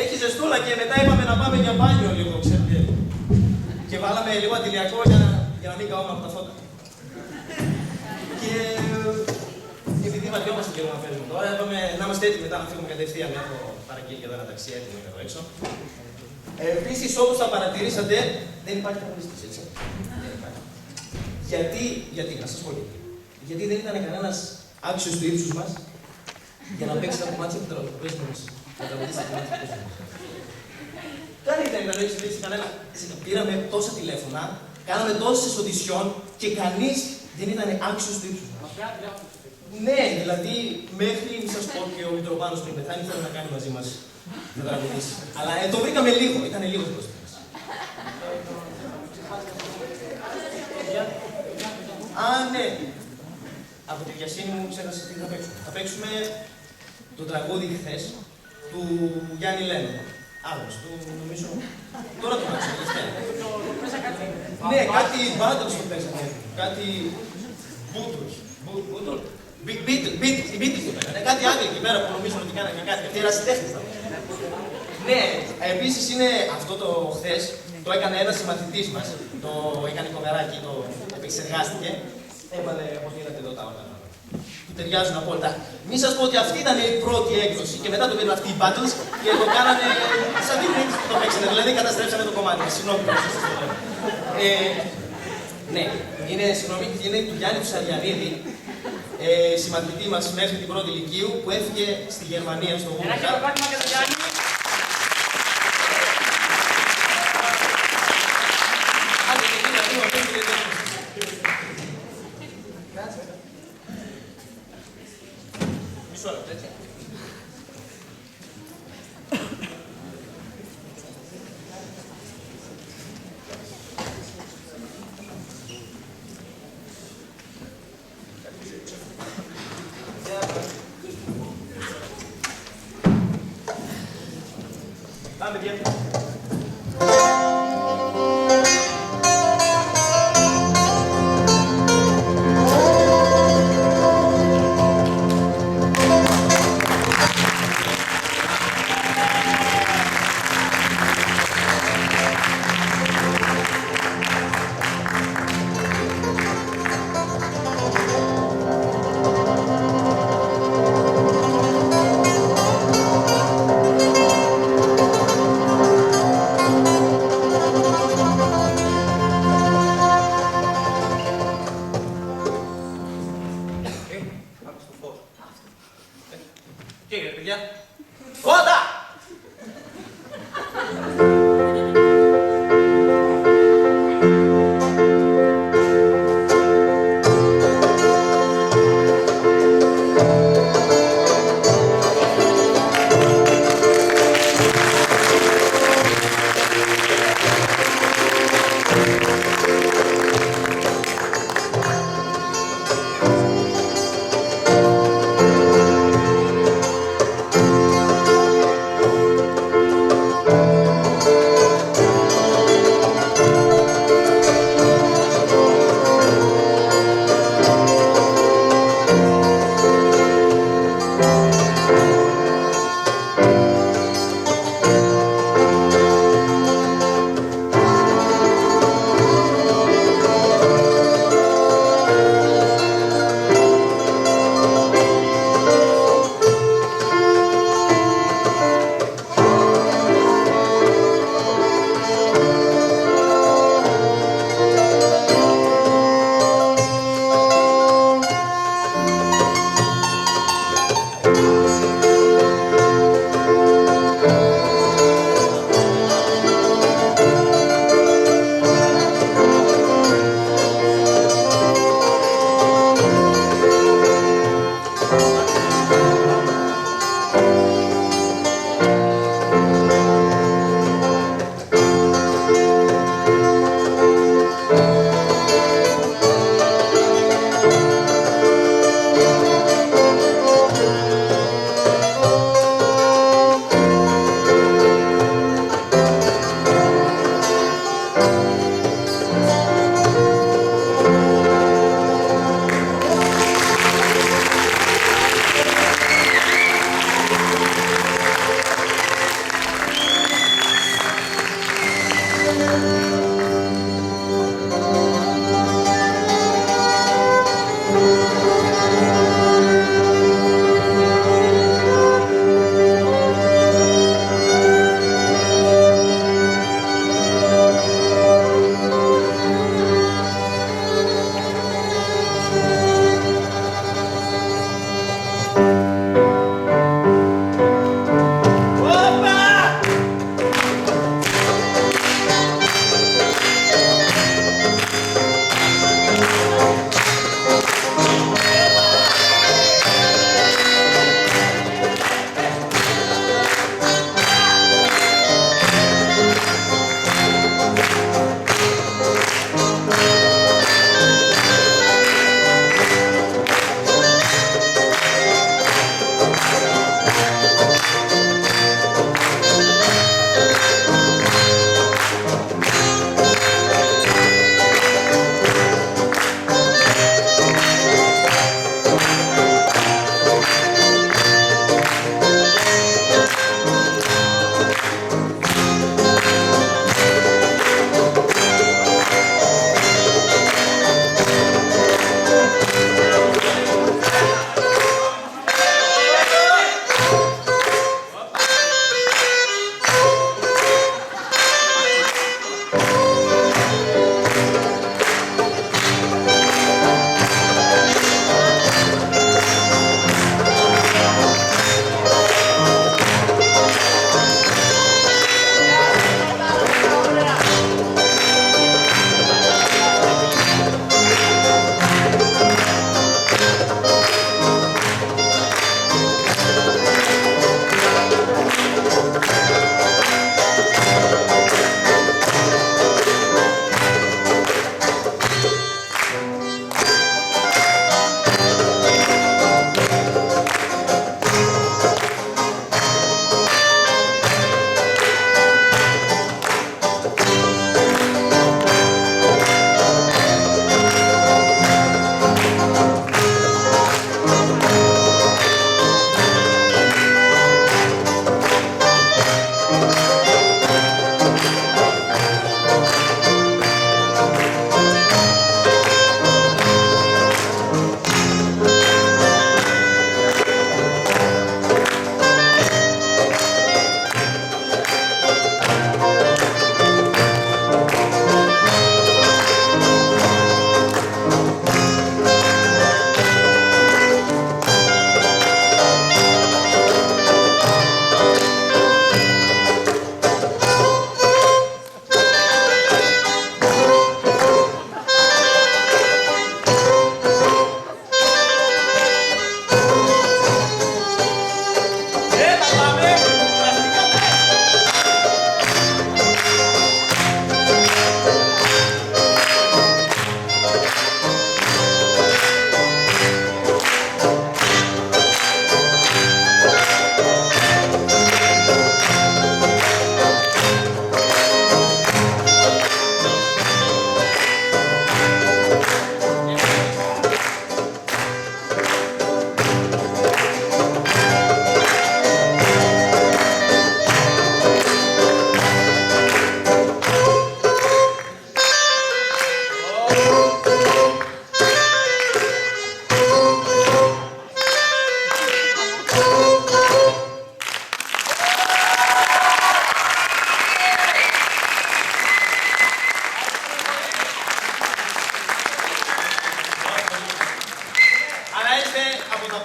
Έχει ζεστούλα και μετά είπαμε να πάμε για μπάνιο λίγο, ξέρετε. Και βάλαμε λίγο αντιλιακό για να μην καούμε από τα φώτα. Και επειδή βαριόμαστε και να φέρουμε τώρα, είπαμε να είμαστε έτοιμοι μετά να φύγουμε κατευθείαν. Έχω παραγγείλει και εδώ ένα ταξί έτοιμο εδώ έξω. Επίσης, όπως θα παρατηρήσατε, δεν υπάρχει κανονιστής, έτσι. Δεν υπάρχει. Γιατί, να σας πω γιατί. Γιατί δεν ήταν κανένας άξιος του ύψους μας για να παίξει τα κομμάτια που παίζουμε εμείς. Να τραγουδήσει τα κομμάτια που παίζουμε εμείς. Δεν ήταν έτσι κανένα. Πήραμε τόσα τηλέφωνα, κάναμε τόσες οντισιόν και κανείς δεν ήταν άξιος του ύψους μας. Ναι, δηλαδή μέχρι, μη σας πω, και ο Μητροπάνος πριν πεθάνει, ήθελε να κάνει μαζί μας να τραγουδήσει. Αλλά το βρήκαμε λίγο, ήταν λίγο μπροστά μας. Α, ναι. Από τη βιασύνη μου ξέχασα τι θα παίξουμε. Θα παίξουμε το τραγούδι χθες του Γιάννη Λένο. Άγνωστο, νομίζω. Τώρα το παίξαμε, ναι, κάτι μπάντρος το παίξαμε. Κάτι Μπούτρους. Οι Beatles το παίξανε. Κάτι Άγγλοι εκεί πέρα που νομίζουν ότι κάνανε κάτι. Αυτοί ερασιτέχνες. Ναι, επίσης είναι αυτό το χθες. Το έκανε ένας συμμαθητής μας. Το έκανε κομμεράκι, το επεξεργάστηκε. Έβαλε, όπως είδατε εδώ, τα όλα. Που ταιριάζουν απόλυτα. Μην σας πω ότι αυτή ήταν η πρώτη έκδοση και μετά το πήραν αυτοί οι Battles και το κάνανε σαν remix που το παίξανε. Δηλαδή καταστρέψανε το κομμάτι μας. Συγγνώμη που σας το λέω. Ναι, είναι του Γιάννη του Σαριανίδη, συμμαθητή μας μέχρι την πρώτη ηλικίου που έφυγε στη Γερμανία στο Γούγκα. Ένα χειροκρότημα για τον Γιάννη. Μισό λεπτό, έτσι. Πάμε, παιδιά.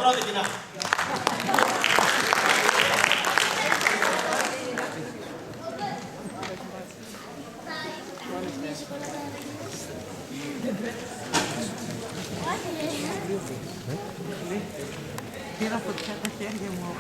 πρώτη κοινά. Πήρα φωτιά τα χέρια μου.